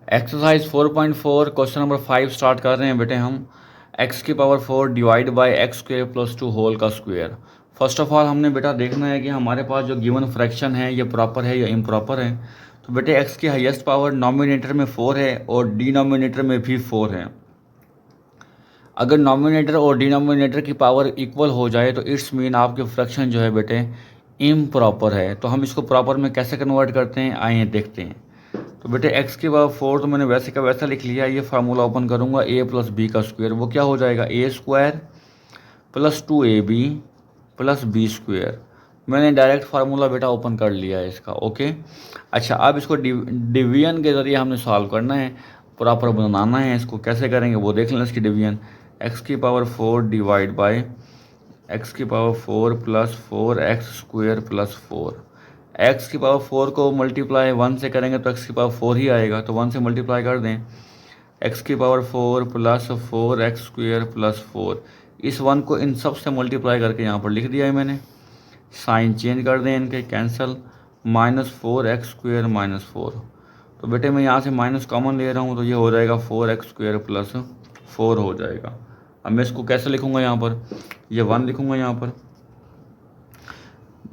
Exercise 4.4 question number 5 start कर रहे हैं बेटे हम। x की power 4 divide by x square plus 2 whole का स्क्वेयर। फर्स्ट ऑफ ऑल हमने बेटा देखना है कि हमारे पास जो गिवन फ्रैक्शन है ये प्रॉपर है या इम्प्रॉपर है। तो बेटे x की हाईएस्ट पावर नॉमिनेटर में 4 है और डिनोमिनेटर में भी 4 है। अगर नॉमिनेटर और डिनोमिनेटर की पावर इक्वल हो जाए तो इट्स मीन आपके फ्रैक्शन जो है बेटे इम्प्रॉपर है। तो हम इसको प्रॉपर में कैसे कन्वर्ट करते हैं आइए देखते हैं। तो बेटे x की पावर 4 तो मैंने वैसे का वैसा लिख लिया। ये फार्मूला ओपन करूंगा a प्लस बी का स्क्वायर, वो क्या हो जाएगा a square plus 2ab plus b square. मैंने डायरेक्ट फार्मूला बेटा ओपन कर लिया है इसका। ओके, अच्छा अब इसको डिवीजन के ज़रिए हमने सॉल्व करना है, प्रॉपर बनाना है। इसको कैसे करेंगे वो देख लें। इसकी डिवीजन x की पावर 4 डिवाइड बाई एक्स की power 4 plus 4x square plus 4। X की पावर 4 को मल्टीप्लाई 1 से करेंगे तो एक्स की पावर 4 ही आएगा, तो 1 से मल्टीप्लाई कर दें। एक्स की power 4 plus 4x square plus 4, इस 1 को इन सब से मल्टीप्लाई करके यहाँ पर लिख दिया है मैंने। साइन चेंज कर दें इनके, कैंसल, -4x स्क्वायर -4। तो बेटे मैं यहाँ से माइनस कॉमन ले रहा हूँ तो ये हो जाएगा 4x स्क्वायर प्लस 4 हो जाएगा। अब मैं इसको कैसे लिखूँगा, यहाँ पर ये 1 लिखूँगा, यहाँ पर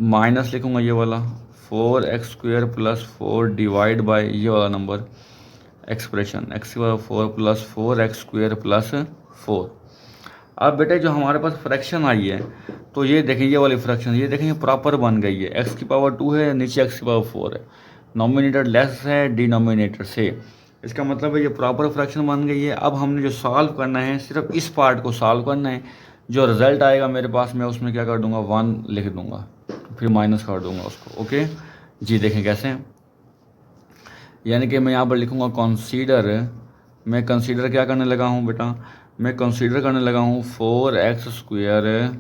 माइनस लिखूँगा ये वाला 4x square plus 4 divide by ये वाला नंबर एक्सप्रेशन x की power 4 plus 4x square plus 4। अब बेटे जो हमारे पास फ्रैक्शन आई है तो ये देखें, ये वाली फ्रैक्शन ये देखें प्रॉपर बन गई है। x की पावर 2 है, नीचे x की पावर 4 है, नॉमिनेटर लेस है डिनोमिनेटर से, इसका मतलब है ये प्रॉपर फ्रैक्शन बन गई है। अब हमने जो सॉल्व करना है सिर्फ इस पार्ट को सॉल्व करना है। जो रिजल्ट आएगा मेरे पास मैं उसमें क्या कर दूंगा 1 लिख दूंगा, फिर माइनस कर दूंगा उसको। ओके जी, देखें कैसे, यानी कि मैं यहाँ पर लिखूँगा कंसीडर। मैं कंसीडर क्या करने लगा हूँ बेटा, मैं कंसीडर करने लगा हूँ 4x square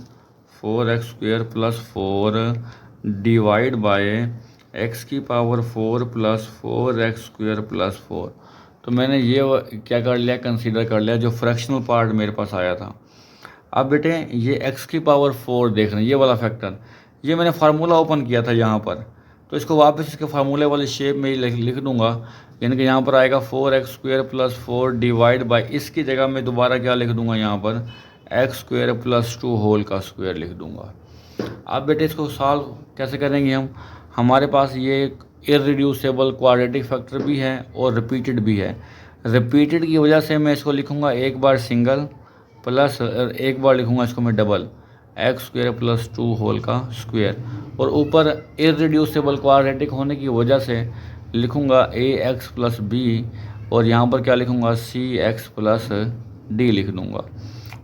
plus 4 divide bye x की power 4 plus 4x square plus 4। तो मैंने ये क्या कर लिया, कंसीडर कर लिया जो फ्रैक्शनल पार्ट मेरे पास आया था। अब बेटे ये x की पावर 4 देख रहे हैं, ये वाला फैक्टर, ये मैंने फार्मूला ओपन किया था यहाँ पर, तो इसको वापस इसके फार्मूले वाले शेप में ही लिख दूंगा। यानी कि यहाँ पर आएगा 4x square plus 4 divide by, इसकी जगह मैं दोबारा क्या लिख दूंगा यहाँ पर x स्क्वायर प्लस 2 होल का स्क्वायर लिख दूंगा। अब बेटे इसको सॉल्व कैसे करेंगे हम, हमारे पास ये इररिड्यूसिबल क्वाड्रेटिक फैक्टर भी है और रिपीटेड भी है। रिपीटेड की वजह से मैं इसको लिखूँगा एक बार सिंगल प्लस एक बार लिखूँगा इसको मैं double, x square plus 2 whole का स्क्वायर, और ऊपर इररिड्यूसिबल क्वाड्रेटिक होने की वजह से लिखूँगा ए एक्स प्लस बी, और यहाँ पर क्या लिखूँगा सी एक्स प्लस डी लिख दूँगा।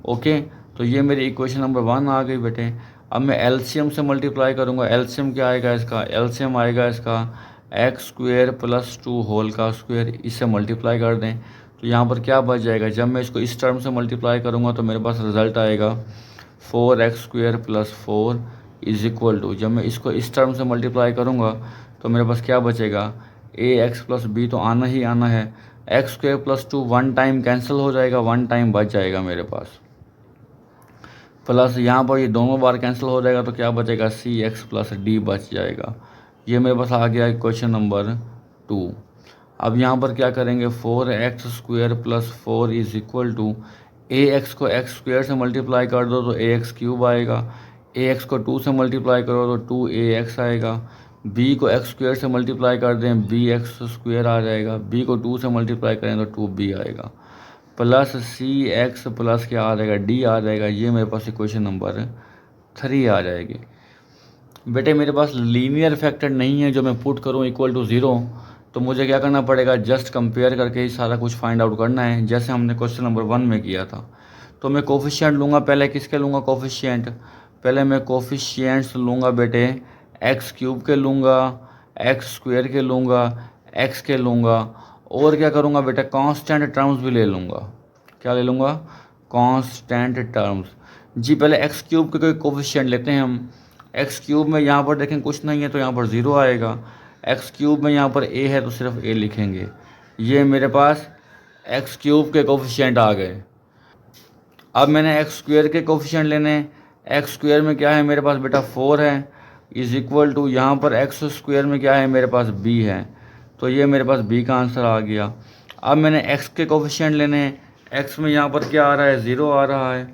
ओके, तो ये मेरी इक्वेशन नंबर 1 आ गई बेटे। अब मैं एलसीएम से मल्टीप्लाई करूँगा। एलसीएम क्या आएगा इसका, एलसीएम आएगा इसका एक्स स्क्वायर प्लस 2 होल का स्क्वायर, इससे मल्टीप्लाई कर दें तो यहाँ पर क्या बच जाएगा। जब मैं इसको इस टर्म से मल्टीप्लाई करूँगा तो मेरे पास रिजल्ट आएगा 4x square plus 4 is equal to, जब मैं इसको इस टर्म से मल्टीप्लाई करूँगा तो मेरे पास क्या बचेगा, ए एक्स प्लस बी तो आना ही आना है, x square plus 2 1 time cancel हो जाएगा, 1 टाइम बच जाएगा मेरे पास, प्लस यहाँ पर ये दोनों बार कैंसिल हो जाएगा तो क्या बचेगा सी एक्स प्लस डी बच जाएगा। ये मेरे पास आ गया क्वेश्चन नंबर 2। अब यहाँ पर क्या करेंगे 4x square plus 4 is equal to, a x को एक्स स्क्वायर से मल्टीप्लाई कर दो तो ए एक्स क्यूब आएगा, ए एक्स को 2 से मल्टीप्लाई करो तो 2ax आएगा, बी को एक्स स्क्वायर से मल्टीप्लाई कर दें बी एक्स स्क्वायर आ जाएगा, बी को 2 से मल्टीप्लाई करें तो 2b आएगा, प्लस सी एक्स प्लस क्या आ जाएगा डी आ जाएगा। ये मेरे पास इक्वेशन नंबर 3 आ जाएगी। बेटे मेरे पास लीनियर फैक्टर नहीं है जो मैं पुट करूँ इक्वल टू 0, तो मुझे क्या करना पड़ेगा, जस्ट कंपेयर करके ही सारा कुछ फाइंड आउट करना है, जैसे हमने क्वेश्चन नंबर 1 में किया था। तो मैं कोफिशिएंट लूँगा, पहले किसके लूँगा कोफिशिएंट, पहले मैं कोफिशिएंट्स लूँगा बेटे एक्स क्यूब के लूँगा, एक्स स्क्वायर के लूँगा, एक्स के लूँगा, और क्या करूँगा बेटा कांस्टेंट टर्म्स भी ले लूँगा। क्या ले लूँगा, कांस्टेंट टर्म्स। जी पहले एक्स क्यूब के कोई कोफिशिएंट लेते हैं हम। एक्स क्यूब में यहाँ पर देखें कुछ नहीं है तो यहाँ पर 0 आएगा, एक्स क्यूब में यहाँ पर ए है तो सिर्फ ए लिखेंगे। ये मेरे पास एक्स क्यूब के कोफिशिएंट आ गए। अब मैंने एक्स स्क्वायर के कोफिशिएंट लेने, एक्स स्क्वायर में क्या है मेरे पास बेटा 4 है, इज इक्वल टू यहाँ पर एक्स स्क्वायर में क्या है मेरे पास b है, तो ये मेरे पास b का आंसर आ गया। अब मैंने x के कोफिशिएंट लेने हैं। x में यहाँ पर क्या आ रहा है, 0 आ रहा है,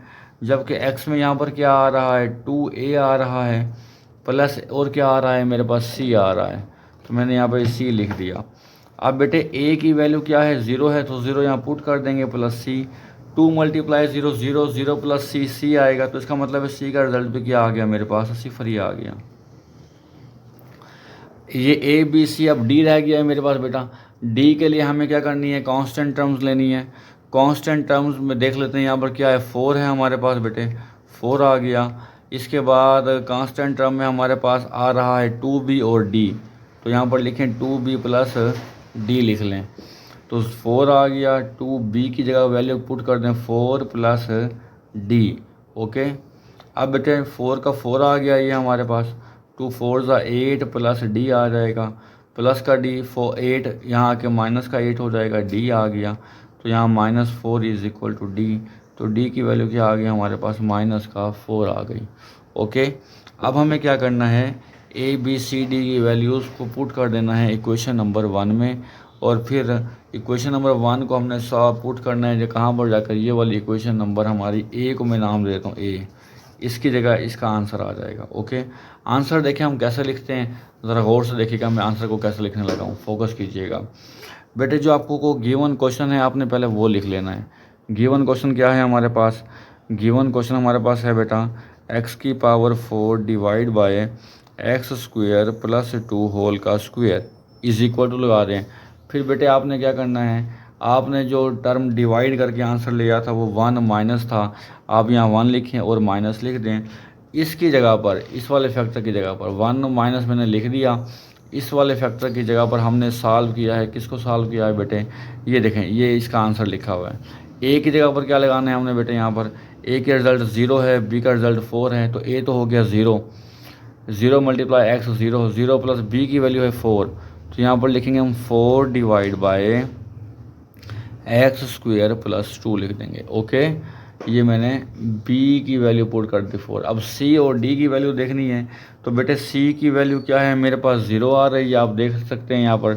जबकि x में यहाँ पर क्या आ रहा है, 2a आ रहा है, प्लस और क्या आ रहा है मेरे पास, c आ रहा है। तो मैंने यहाँ पर c लिख दिया। अब बेटे a की वैल्यू क्या है, 0 है, तो 0 यहाँ पुट कर देंगे, plus c, 2 multiply 0 0, 0 plus c आएगा। तो इसका मतलब है c का रिजल्ट भी क्या आ गया मेरे पास, सिफर ही आ गया। ये ए बी सी, अब डी रह गया है मेरे पास बेटा। डी के लिए हमें क्या करनी है, कांस्टेंट टर्म्स लेनी है। कांस्टेंट टर्म्स में देख लेते हैं, यहाँ पर क्या है, 4 है हमारे पास बेटे, 4 आ गया। इसके बाद कांस्टेंट टर्म में हमारे पास आ रहा है 2b और d, तो यहाँ पर लिखें 2b प्लस d लिख लें। तो 4 आ गया, 2b की जगह वैल्यू पुट कर दें 4 प्लस d। ओके, अब बेटे 4 का 4 आ गया ये हमारे पास, 2 4 8 प्लस डी आ जाएगा, प्लस का डी 8 यहाँ आके माइनस का 8 हो जाएगा, डी आ गया। तो यहाँ -4 इज इक्वल टू डी। तो डी की वैल्यू क्या आ गई हमारे पास, -4 आ गई। ओके, अब हमें क्या करना है, ए बी सी डी की वैल्यूज़ को पुट कर देना है इक्वेशन नंबर 1 में, और फिर इक्वेशन नंबर 1 को हमने पुट करना है कहाँ पर जाकर, ये वाली इक्वेशन नंबर हमारी ए को मैं नाम दे देता हूँ ए, इसकी जगह इसका आंसर आ जाएगा। ओके, आंसर देखें हम कैसे लिखते हैं, ज़रा गौर से देखिएगा मैं आंसर को कैसे लिखने लगा हूँ, फोकस कीजिएगा बेटे। जो आपको को गिवन क्वेश्चन है आपने पहले वो लिख लेना है। गिवन क्वेश्चन क्या है हमारे पास, गिवन क्वेश्चन हमारे पास है बेटा x की power 4 divide by x square plus 2 whole का स्क्वायर इज इक्वल टू लगा दें। फिर बेटे आपने क्या करना है, आपने जो टर्म डिवाइड करके आंसर लिया था वो 1 माइनस था, आप यहाँ 1 लिखें और माइनस लिख दें। इसकी जगह पर, इस वाले फैक्टर की जगह पर 1 माइनस मैंने लिख दिया, इस वाले फैक्टर की जगह पर हमने सॉल्व किया है। किसको सॉल्व किया है बेटे, ये देखें, ये इसका आंसर लिखा हुआ है। ए की जगह पर क्या लगाना है हमने बेटे, यहाँ पर ए का रिज़ल्ट 0 है, बी का रिज़ल्ट 4 है, तो ए तो हो गया 0, 0 मल्टीप्लाई एक्स 0, 0 प्लस बी की वैल्यू है 4, तो यहाँ पर लिखेंगे हम 4 divide by x square plus 2 लिख देंगे। ओके, ये मैंने b की वैल्यू पुट कर दी 4। अब c और d की वैल्यू देखनी है, तो बेटे c की वैल्यू क्या है मेरे पास, 0 आ रही है, आप देख सकते हैं यहाँ पर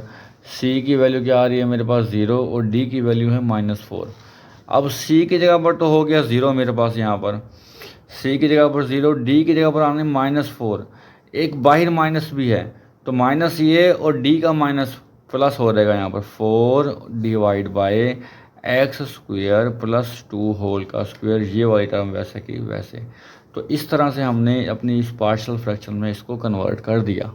c की वैल्यू क्या आ रही है मेरे पास, 0, और d की वैल्यू है -4। अब c की जगह पर तो हो गया 0 मेरे पास, यहाँ पर c की जगह पर 0, d की जगह पर आने -4, एक बाहर माइनस भी है, तो माइनस ये और d का माइनस प्लस हो जाएगा यहाँ पर 4 divide by x square plus 2 whole का स्क्वायर, ये वाली टर्म वैसे की वैसे। तो इस तरह से हमने अपनी इस पार्शियल फ्रैक्शन में इसको कन्वर्ट कर दिया।